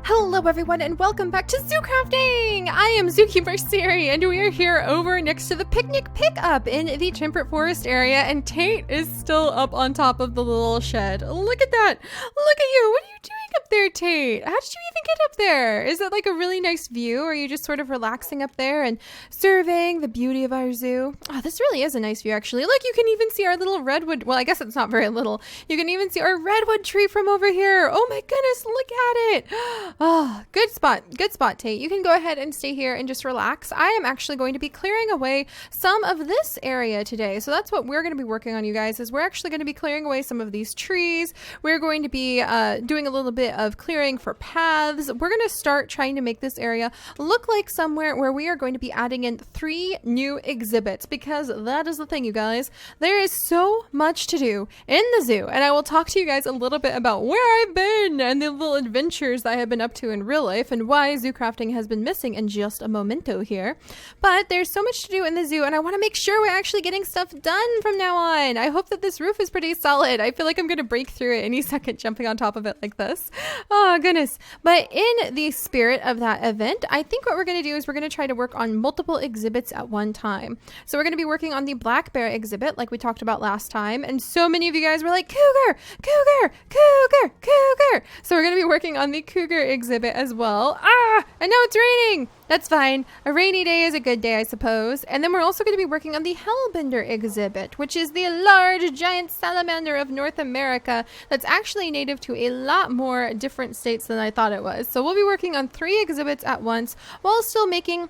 Hello everyone and welcome back to Zoo Crafting! I am Zookeeper Seri and we are here over next to the picnic pickup in the temperate forest area, and Tate is still up on top of the little shed. Look at that! Look at you! What are you doing up there, Tate? How did you even get up there? Is it like a really nice view, or are you just sort of relaxing up there and surveying the beauty of our zoo? Oh, this really is a nice view actually. Look, you can even see our little redwood. Well, I guess it's not very little. You can even see our redwood tree from over here. Oh my goodness, look at it! Oh, good spot, Tate. You can go ahead and stay here and just relax. I am actually going to be clearing away some of this area today. So that's what we're going to be working on, you guys, is we're actually going to be clearing away some of these trees. We're going to be doing a little bit of clearing for paths. We're going to start trying to make this area look like somewhere where we are going to be adding in 3 new exhibits, because that is the thing, you guys. There is so much to do in the zoo, and I will talk to you guys a little bit about where I've been and the little adventures that I have been up to in real life and why zoo crafting has been missing in just a momento here. But there's so much to do in the zoo, and I want to make sure we're actually getting stuff done from now on. I hope that this roof is pretty solid. I feel like I'm going to break through it any second jumping on top of it like this. Oh goodness. But in the spirit of that event, I think what we're going to do is we're going to try to work on multiple exhibits at one time. So we're going to be working on the black bear exhibit like we talked about last time, and so many of you guys were like, cougar, cougar, cougar, cougar. So we're going to be working on the cougar exhibit as well. And now it's raining. That's fine. A rainy day is a good day, I suppose. And then we're also going to be working on the hellbender exhibit, which is the large giant salamander of North America that's actually native to a lot more different states than I thought it was. So we'll be working on 3 exhibits at once while still making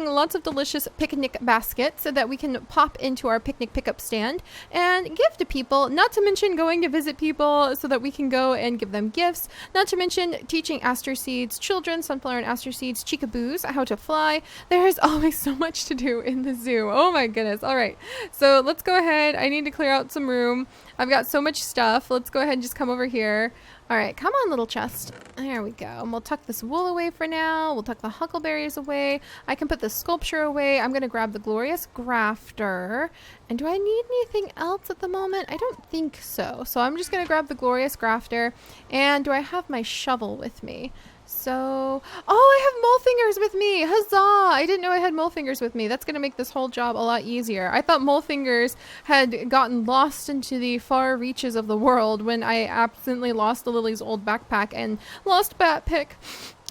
lots of delicious picnic baskets so that we can pop into our picnic pickup stand and give to people, not to mention going to visit people so that we can go and give them gifts, not to mention teaching aster seeds, children, sunflower and aster seeds, chicaboos, how to fly. There is always so much to do in the zoo. Oh my goodness. All right. So let's go ahead. I need to clear out some room. I've got so much stuff. Let's go ahead and just come over here. All right, come on, little chest. There we go. And we'll tuck this wool away for now. We'll tuck the huckleberries away. I can put the sculpture away. I'm going to grab the glorious grafter. And do I need anything else at the moment? I don't think so. So I'm just going to grab the glorious grafter. And do I have my shovel with me? So, I have mole fingers with me. Huzzah! I didn't know I had mole fingers with me. That's going to make this whole job a lot easier. I thought mole fingers had gotten lost into the far reaches of the world when I accidentally lost the Lily's old backpack and lost Batpick.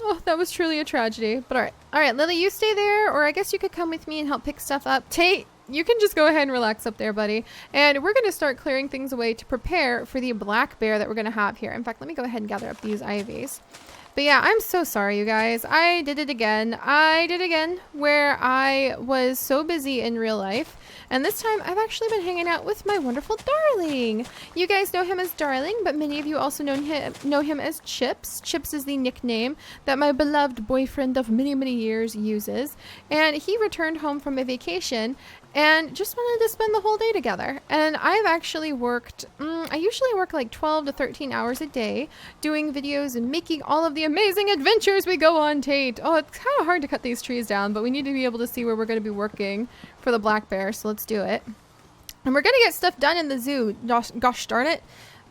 Oh, that was truly a tragedy. But all right, Lily, you stay there, or I guess you could come with me and help pick stuff up. Tate, you can just go ahead and relax up there, buddy. And we're going to start clearing things away to prepare for the black bear that we're going to have here. In fact, let me go ahead and gather up these ivies. But yeah, I'm so sorry, you guys. I did it again. Where I was so busy in real life. And this time I've actually been hanging out with my wonderful Darling. You guys know him as Darling, but many of you also know him as Chips. Chips is the nickname that my beloved boyfriend of many, many years uses. And he returned home from a vacation and just wanted to spend the whole day together. And I've actually worked, I usually work like 12 to 13 hours a day doing videos and making all of the amazing adventures we go on, Tate. Oh, it's kind of hard to cut these trees down, but we need to be able to see where we're going to be working for the black bear, so let's do it. And we're going to get stuff done in the zoo, gosh darn it.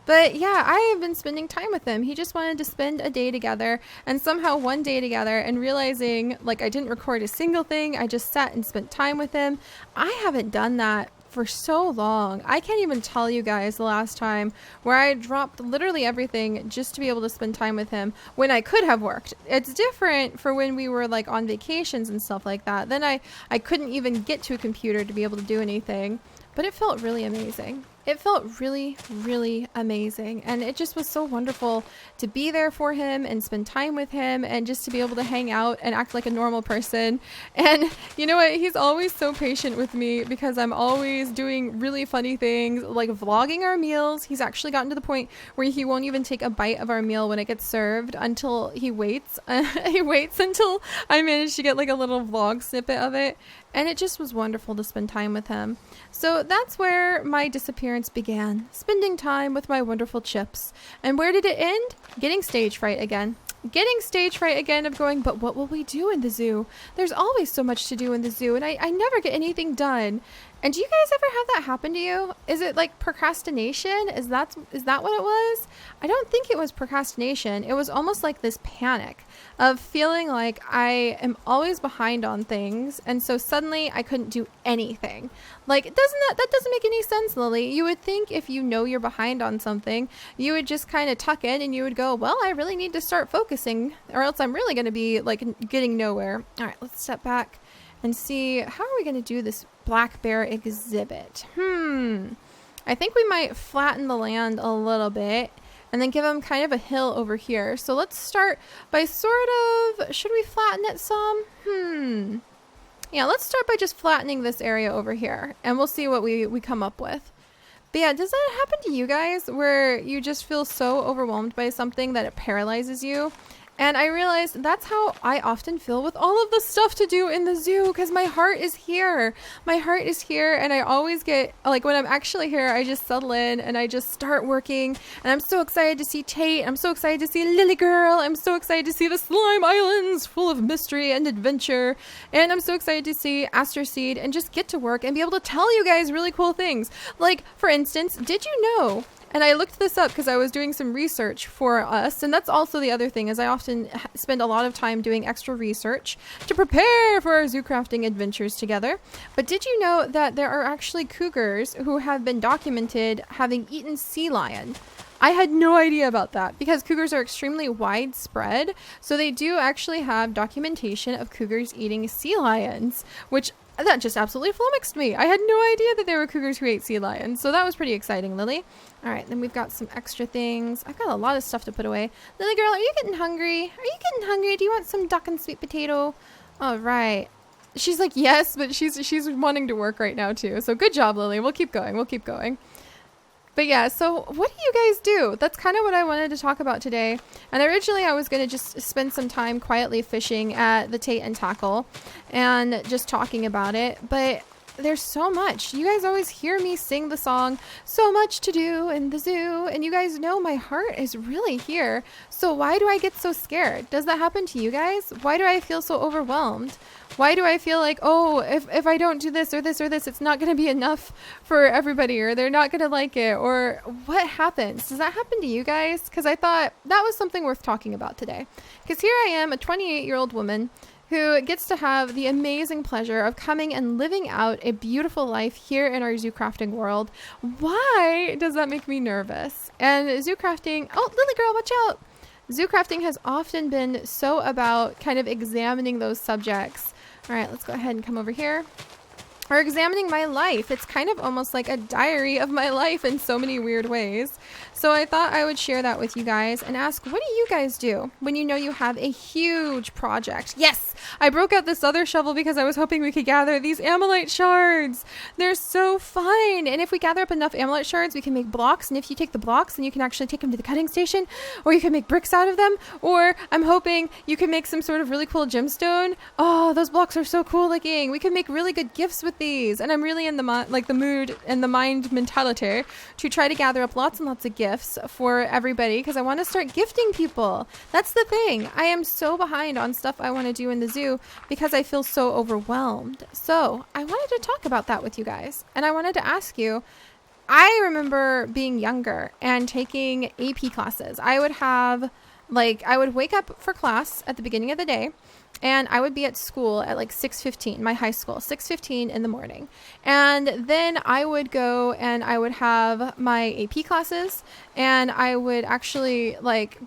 But yeah, I have been spending time with him. He just wanted to spend a day together, and somehow one day together, and realizing like I didn't record a single thing. I just sat and spent time with him. I haven't done that for so long. I can't even tell you guys the last time where I dropped literally everything just to be able to spend time with him when I could have worked. It's different for when we were like on vacations and stuff like that. Then I couldn't even get to a computer to be able to do anything, but it felt really amazing. It felt really, really amazing. And it just was so wonderful to be there for him and spend time with him and just to be able to hang out and act like a normal person. And you know what? He's always so patient with me because I'm always doing really funny things like vlogging our meals. He's actually gotten to the point where he won't even take a bite of our meal when it gets served until he waits. He waits until I manage to get like a little vlog snippet of it. and it just was wonderful to spend time with him. So that's where my disappearance began, spending time with my wonderful chips. And where did it end? Getting stage fright again. Getting stage fright again of going, but what will we do in the zoo? There's always so much to do in the zoo, and I never get anything done. And do you guys ever have that happen to you? Is it like procrastination? Is that what it was? I don't think it was procrastination. It was almost like this panic of feeling like I am always behind on things, and so suddenly I couldn't do anything. Like, that doesn't make any sense, Lily. You would think if you know you're behind on something, you would just kind of tuck in and you would go, well, I really need to start focusing, or else I'm really going to be like getting nowhere. All right, let's step back and see, how are we going to do this black bear exhibit? I think we might flatten the land a little bit and then give him kind of a hill over here. So let's start by should we flatten it some? Yeah, let's start by just flattening this area over here, and we'll see what we come up with. But yeah, does that happen to you guys where you just feel so overwhelmed by something that it paralyzes you? And I realized that's how I often feel with all of the stuff to do in the zoo, because my heart is here. My heart is here, and I always get, like, when I'm actually here, I just settle in and I just start working. And I'm so excited to see Tate. I'm so excited to see Lily Girl. I'm so excited to see the Slime Islands full of mystery and adventure. And I'm so excited to see Aster Seed and just get to work and be able to tell you guys really cool things. Like, for instance, did you know? And I looked this up because I was doing some research for us. And that's also the other thing, is I often spend a lot of time doing extra research to prepare for our zoo crafting adventures together. But did you know that there are actually cougars who have been documented having eaten sea lion? I had no idea about that, because cougars are extremely widespread. So they do actually have documentation of cougars eating sea lions, which that just absolutely flummoxed me. I had no idea that there were cougars who ate sea lions. So that was pretty exciting, Lily. All right, then we've got some extra things. I've got a lot of stuff to put away. Lily girl, are you getting hungry? Are you getting hungry? Do you want some duck and sweet potato? All right. She's like, yes, but she's wanting to work right now too. So good job, Lily. We'll keep going. We'll keep going. But yeah, so what do you guys do? That's kind of what I wanted to talk about today. And originally I was going to just spend some time quietly fishing at the Tate and Tackle and just talking about it. But there's so much. You guys always hear me sing the song, so much to do in the zoo. And you guys know my heart is really here. So why do I get so scared? Does that happen to you guys? Why do I feel so overwhelmed? Why do I feel like, oh, if I don't do this or this or this, it's not going to be enough for everybody, or they're not going to like it, or what happens? Does that happen to you guys? Because I thought that was something worth talking about today. Because here I am, a 28-year-old woman who gets to have the amazing pleasure of coming and living out a beautiful life here in our zoo crafting world. Why does that make me nervous? And zoo crafting, oh, Lily girl, watch out. Zoo crafting has often been so about kind of examining those subjects. All right, let's go ahead and come over here. Or examining my life. It's kind of almost like a diary of my life in so many weird ways. So I thought I would share that with you guys and ask, what do you guys do when you know you have a huge project? Yes, I broke out this other shovel because I was hoping we could gather these ammonite shards. They're so fun. And if we gather up enough ammonite shards, we can make blocks. And if you take the blocks, then you can actually take them to the cutting station, or you can make bricks out of them. Or I'm hoping you can make some sort of really cool gemstone. Oh, those blocks are so cool looking. We can make really good gifts with these. And I'm really in the mood and the mind mentality to try to gather up lots and lots of gifts for everybody, because I want to start gifting people. That's the thing. I am so behind on stuff I want to do in the zoo because I feel so overwhelmed. So I wanted to talk about that with you guys. And I wanted to ask you, I remember being younger and taking AP classes. I would wake up for class at the beginning of the day, and I would be at school at like 6:15, my high school, 6:15 in the morning. And then I would go and I would have my AP classes, and I would actually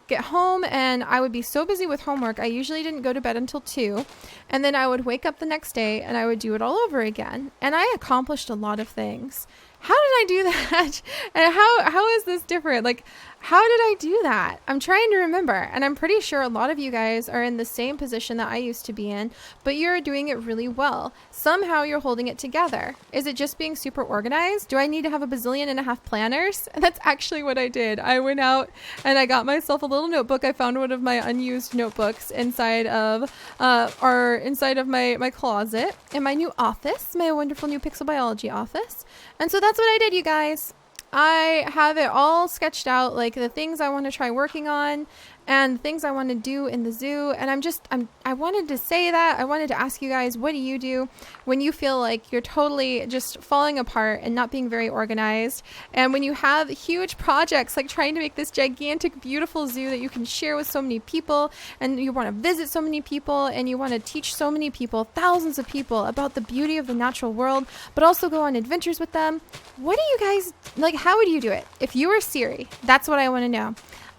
get home, and I would be so busy with homework. I usually didn't go to bed until 2. And then I would wake up the next day and I would do it all over again. And I accomplished a lot of things. how did I do that? And how is this different? Like, how did I do that? I'm trying to remember. And I'm pretty sure a lot of you guys are in the same position that I used to be in, but you're doing it really well. Somehow you're holding it together. Is it just being super organized? Do I need to have a bazillion and a half planners? And that's actually what I did. I went out and I got myself a little notebook. I found one of my unused notebooks inside of my closet in my new office, my wonderful new pixel biology office. And so that's what I did, you guys. I have it all sketched out, like the things I want to try working on and things I want to do in the zoo. And I wanted to say that. I wanted to ask you guys, what do you do when you feel like you're totally just falling apart and not being very organized? And when you have huge projects, like trying to make this gigantic, beautiful zoo that you can share with so many people, and you want to visit so many people, and you want to teach so many people, thousands of people, about the beauty of the natural world, but also go on adventures with them. What do you guys, like, how would you do it? If you were Seri, that's what I want to know.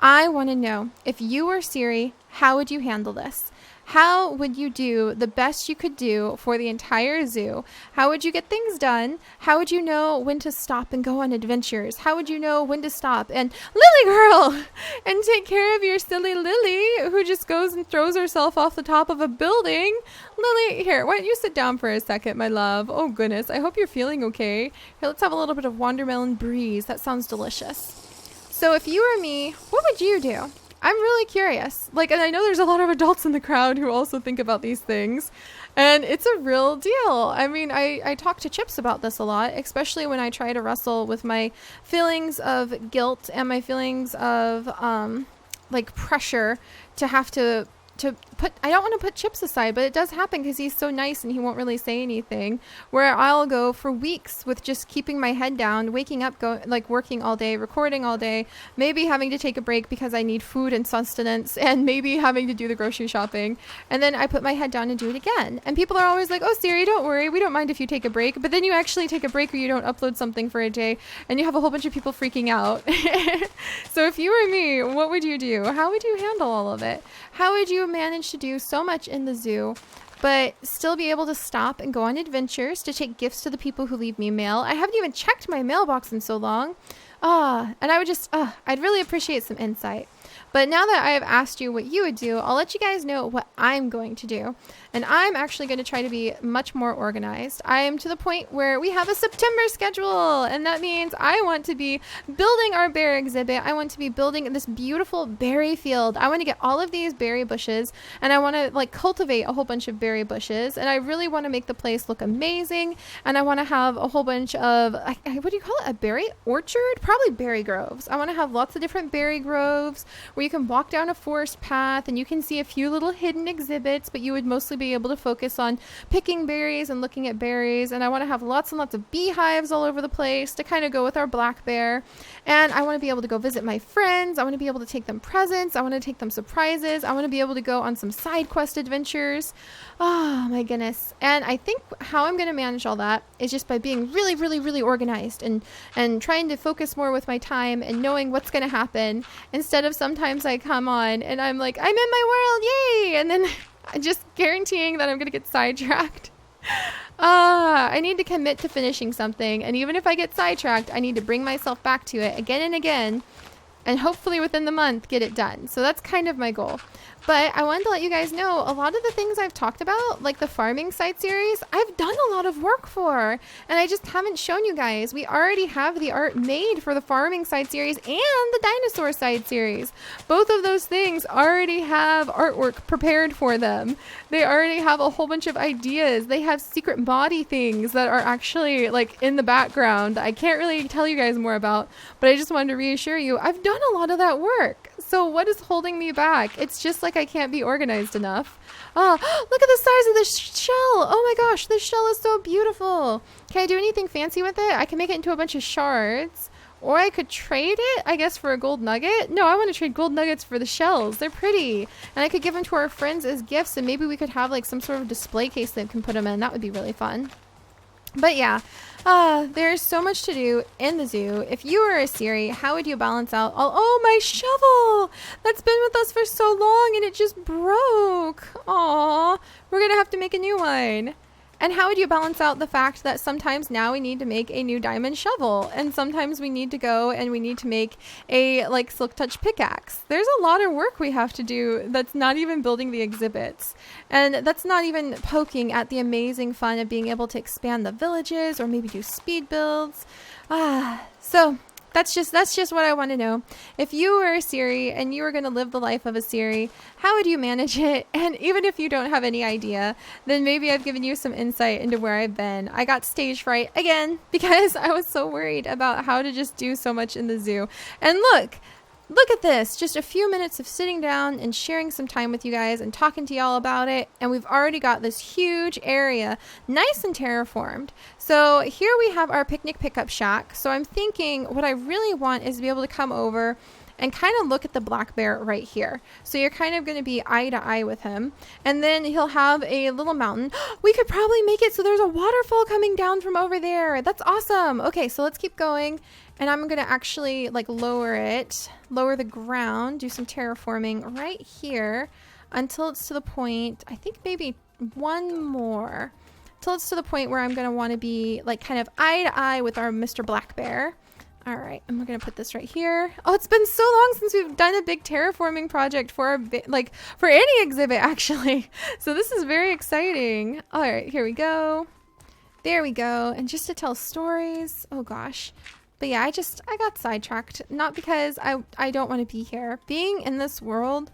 I want to know, if you were Seri, how would you handle this? How would you do the best you could do for the entire zoo? How would you get things done? How would you know when to stop and go on adventures? How would you know when to stop and Lily girl and take care of your silly Lily who just goes and throws herself off the top of a building? Lily, here, why don't you sit down for a second, my love? Oh goodness, I hope you're feeling okay. Here, let's have a little bit of watermelon breeze. That sounds delicious. So if you were me, what would you do? I'm really curious. Like, and I know there's a lot of adults in the crowd who also think about these things, and it's a real deal. I mean, I talk to Chips about this a lot, especially when I try to wrestle with my feelings of guilt and my feelings of like pressure to have to put, I don't want to put Chips aside, but it does happen because he's so nice and he won't really say anything, where I'll go for weeks with just keeping my head down, waking up, working all day, recording all day, maybe having to take a break because I need food and sustenance, and maybe having to do the grocery shopping. And then I put my head down and do it again. And people are always like, oh, Seri, don't worry. We don't mind if you take a break. But then you actually take a break or you don't upload something for a day and you have a whole bunch of people freaking out. So if you were me, what would you do? How would you handle all of it? How would you manage to do so much in the zoo, but still be able to stop and go on adventures, to take gifts to the people who leave me mail? I haven't even checked my mailbox in so long. And I would just, I'd really appreciate some insight. But now that I have asked you what you would do, I'll let you guys know what I'm going to do. And I'm actually going to try to be much more organized. I am to the point where we have a September schedule. And that means I want to be building our bear exhibit. I want to be building this beautiful berry field. I want to get all of these berry bushes, and I want to cultivate a whole bunch of berry bushes. And I really want to make the place look amazing. And I want to have a whole bunch of, what do you call it? A berry orchard? Probably berry groves. I want to have lots of different berry groves where you can walk down a forest path and you can see a few little hidden exhibits, but you would mostly be able to focus on picking berries and looking at berries. And I want to have lots and lots of beehives all over the place to kind of go with our black bear. And I want to be able to go visit my friends. I want to be able to take them presents. I want to take them surprises. I want to be able to go on some side quest adventures. Oh my goodness. And I think how I'm going to manage all that is just by being really, really, really organized and trying to focus more with my time and knowing what's going to happen, instead of sometimes I come on and I'm like, I'm in my world, yay! And then just guaranteeing that I'm going to get sidetracked. I need to commit to finishing something. And even if I get sidetracked, I need to bring myself back to it again and again, and hopefully within the month get it done. So that's kind of my goal. But I wanted to let you guys know a lot of the things I've talked about, like the farming side series, I've done a lot of work for, and I just haven't shown you guys. We already have the art made for the farming side series and the dinosaur side series. Both of those things already have artwork prepared for them. They already have a whole bunch of ideas. They have secret body things that are actually in the background. I can't really tell you guys more about, but I just wanted to reassure you, I've done a lot of that work. So what is holding me back? It's just I can't be organized enough. Oh, look at the size of this shell. Oh my gosh, this shell is so beautiful. Can I do anything fancy with it? I can make it into a bunch of shards. Or I could trade it, I guess, for a gold nugget. No, I want to trade gold nuggets for the shells. They're pretty. And I could give them to our friends as gifts, and maybe we could have some sort of display case that can put them in. That would be really fun. But yeah, there's so much to do in the zoo. If you were a Seri, how would you balance out oh, my shovel that's been with us for so long and it just broke. Aw, we're gonna have to make a new one. And how would you balance out the fact that sometimes now we need to make a new diamond shovel, and sometimes we need to go and we need to make a like silk touch pickaxe? There's a lot of work we have to do that's not even building the exhibits, and that's not even poking at the amazing fun of being able to expand the villages or maybe do speed builds. So that's just what I want to know. If you were a Seri and you were going to live the life of a Seri, how would you manage it? And even if you don't have any idea, then maybe I've given you some insight into where I've been. I got stage fright again because I was so worried about how to just do so much in the zoo. And look at this, just a few minutes of sitting down and sharing some time with you guys and talking to y'all about it. And we've already got this huge area nice and terraformed. So here we have our picnic pickup shack. So I'm thinking what I really want is to be able to come over and kind of look at the black bear right here. So you're kind of going to be eye to eye with him. And then he'll have a little mountain. We could probably make it so there's a waterfall coming down from over there. That's awesome. Okay, so let's keep going. And I'm going to actually like lower the ground, do some terraforming right here until it's to the point, I think maybe one more, till it's to the point where I'm going to want to be like kind of eye to eye with our Mr. Black Bear. All right, and we're going to put this right here. Oh, it's been so long since we've done a big terraforming project for our for any exhibit actually. So this is very exciting. All right, here we go. There we go. And just to tell stories. Oh gosh. But yeah, I got sidetracked, not because I don't want to be here. Being in this world,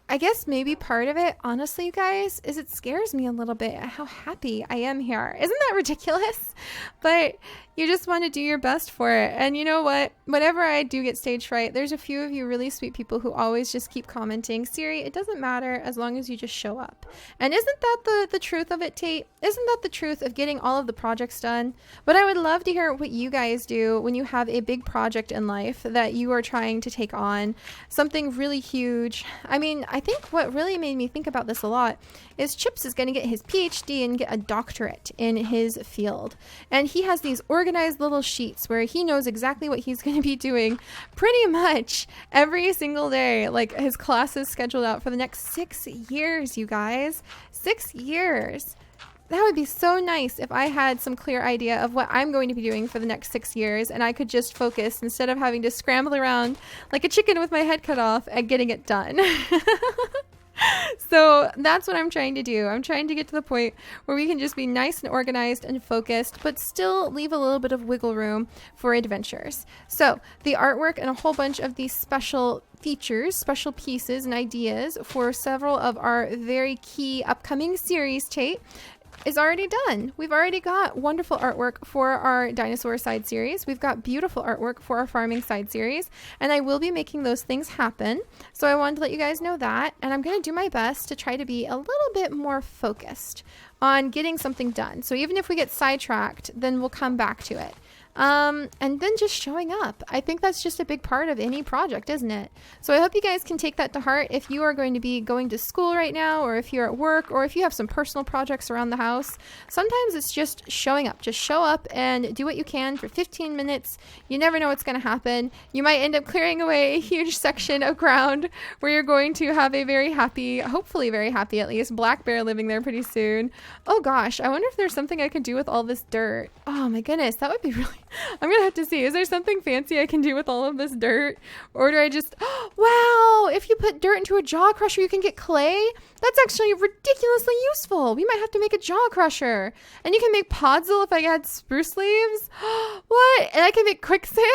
I guess maybe part of it, honestly, you guys, is it scares me a little bit at how happy I am here. Isn't that ridiculous? But you just want to do your best for it. And you know what? Whenever I do get stage fright, there's a few of you really sweet people who always just keep commenting, Seri, it doesn't matter as long as you just show up. And isn't that the truth of it, Tate? Isn't that the truth of getting all of the projects done? But I would love to hear what you guys do when you have a big project in life that you are trying to take on, something really huge. I mean, I think what really made me think about this a lot is Chips is going to get his PhD and get a doctorate in his field. And he has these organized little sheets where he knows exactly what he's going to be doing pretty much every single day. Like his class is scheduled out for the next 6 years, you guys. 6 years. That would be so nice if I had some clear idea of what I'm going to be doing for the next 6 years and I could just focus instead of having to scramble around like a chicken with my head cut off at getting it done. So that's what I'm trying to do. I'm trying to get to the point where we can just be nice and organized and focused, but still leave a little bit of wiggle room for adventures. So the artwork and a whole bunch of these special features, special pieces and ideas for several of our very key upcoming series, Tate, is already done. We've already got wonderful artwork for our dinosaur side series. We've got beautiful artwork for our farming side series, and I will be making those things happen. So I wanted to let you guys know that, and I'm going to do my best to try to be a little bit more focused on getting something done. So even if we get sidetracked, then we'll come back to it. And then just showing up. I think that's just a big part of any project, isn't it? So I hope you guys can take that to heart if you are going to be going to school right now, or if you're at work, or if you have some personal projects around the house. Sometimes it's just showing up. Just show up and do what you can for 15 minutes. You never know what's going to happen. You might end up clearing away a huge section of ground where you're going to have a very happy, hopefully very happy at least, black bear living there pretty soon. Oh gosh, I wonder if there's something I could do with all this dirt. Oh my goodness, that would be really... I'm gonna have to see. Is there something fancy I can do with all of this dirt? Or do I just... Wow! If you put dirt into a jaw crusher, you can get clay? That's actually ridiculously useful. We might have to make a jaw crusher. And you can make podzol if I add spruce leaves? What? And I can make quicksand?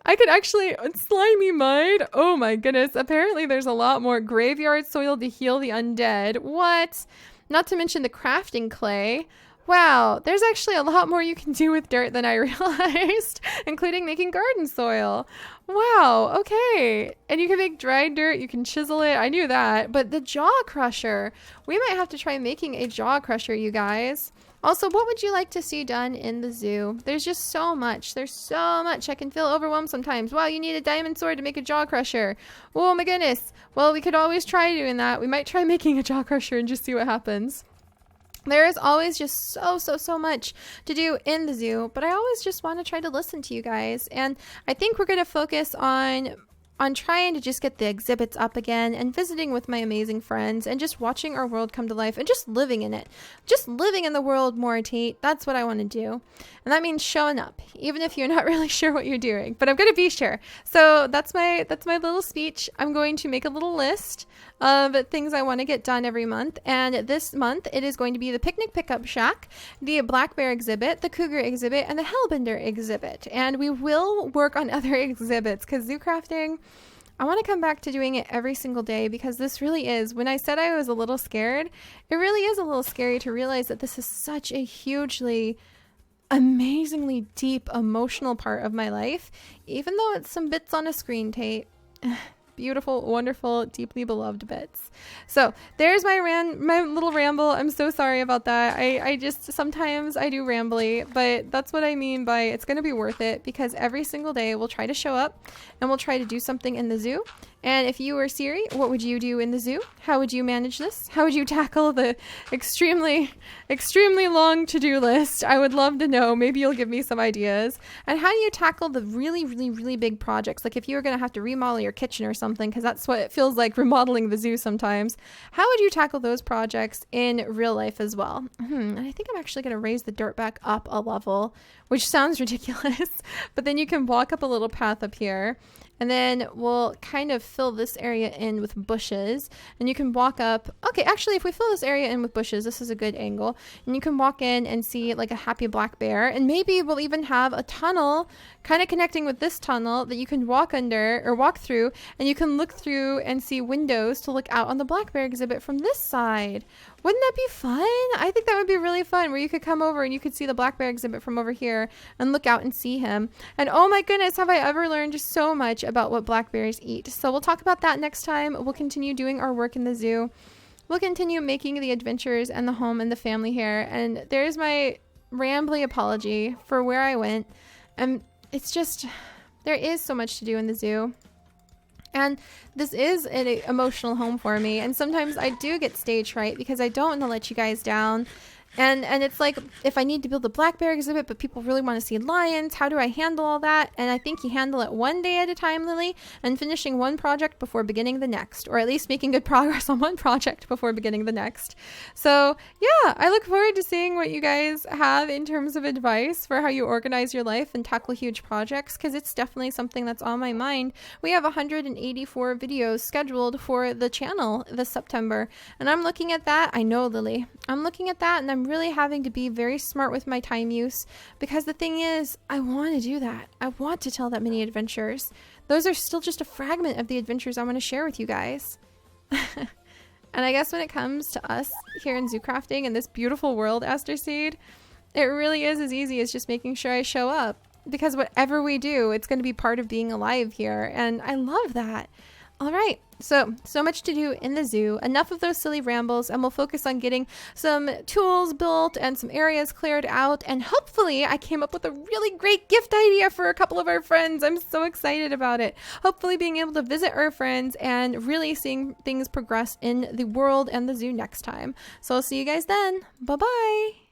I could actually... Slimy mud? Oh my goodness. Apparently there's a lot more graveyard soil to heal the undead. What? Not to mention the crafting clay. Wow, there's actually a lot more you can do with dirt than I realized, including making garden soil. Wow, okay. And you can make dried dirt, you can chisel it, I knew that. But the jaw crusher, we might have to try making a jaw crusher, you guys. Also, what would you like to see done in the zoo? There's just so much. There's so much. I can feel overwhelmed sometimes. Wow, you need a diamond sword to make a jaw crusher. Oh my goodness. Well, we could always try doing that. We might try making a jaw crusher and just see what happens. There is always just so much to do in the zoo, but I always just want to try to listen to you guys. And I think we're going to focus on on trying to just get the exhibits up again and visiting with my amazing friends and just watching our world come to life and just living in it. Just living in the world more, Tate. That's what I want to do. And that means showing up, even if you're not really sure what you're doing. But I'm going to be sure. So that's my little speech. I'm going to make a little list of things I want to get done every month. And this month, it is going to be the Picnic Pickup Shack, the Black Bear exhibit, the Cougar exhibit, and the Hellbender exhibit. And we will work on other exhibits because zoo crafting, I want to come back to doing it every single day because this really is, when I said I was a little scared, it really is a little scary to realize that this is such a hugely, amazingly deep emotional part of my life, even though it's some bits on a screen, Tate. Beautiful, wonderful, deeply beloved bits. So there's my little ramble. I'm so sorry about that. I just, sometimes I do rambly, but that's what I mean by it's going to be worth it because every single day we'll try to show up and we'll try to do something in the zoo. And if you were Seri, what would you do in the zoo? How would you manage this? How would you tackle the extremely, extremely long to-do list? I would love to know. Maybe you'll give me some ideas. And how do you tackle the really, really, really big projects? Like if you were going to have to remodel your kitchen or something, because that's what it feels like remodeling the zoo sometimes. How would you tackle those projects in real life as well? And I think I'm actually going to raise the dirt back up a level, which sounds ridiculous, but then you can walk up a little path up here. And then we'll kind of fill this area in with bushes. And you can walk up. Okay, actually, if we fill this area in with bushes, this is a good angle. And you can walk in and see like a happy black bear. And maybe we'll even have a tunnel kind of connecting with this tunnel that you can walk under or walk through. And you can look through and see windows to look out on the black bear exhibit from this side. Wouldn't that be fun? I think that would be really fun where you could come over and you could see the black bear exhibit from over here and look out and see him. And oh my goodness, have I ever learned just so much about what black bears eat. So we'll talk about that next time. We'll continue doing our work in the zoo. We'll continue making the adventures and the home and the family here. And there's my rambly apology for where I went. And it's just, there is so much to do in the zoo. And this is an emotional home for me. And sometimes I do get stage fright because I don't want to let you guys down. And it's like, if I need to build a black bear exhibit, but people really want to see lions, how do I handle all that? And I think you handle it one day at a time, Lily, and finishing one project before beginning the next, or at least making good progress on one project before beginning the next. So yeah, I look forward to seeing what you guys have in terms of advice for how you organize your life and tackle huge projects, because it's definitely something that's on my mind. We have 184 videos scheduled for the channel this September, and I'm looking at that. I know, Lily, I'm looking at that, and I'm really having to be very smart with my time use, because the thing is, I want to do that. I want to tell that many adventures. Those are still just a fragment of the adventures I want to share with you guys. And I guess when it comes to us here in zoo crafting in this beautiful world, Aster Seed, it really is as easy as just making sure I show up, because whatever we do, it's going to be part of being alive here. And I love that. All right, so much to do in the zoo. Enough of those silly rambles, and we'll focus on getting some tools built and some areas cleared out. And hopefully I came up with a really great gift idea for a couple of our friends. I'm so excited about it. Hopefully being able to visit our friends and really seeing things progress in the world and the zoo next time. So I'll see you guys then. Bye-bye.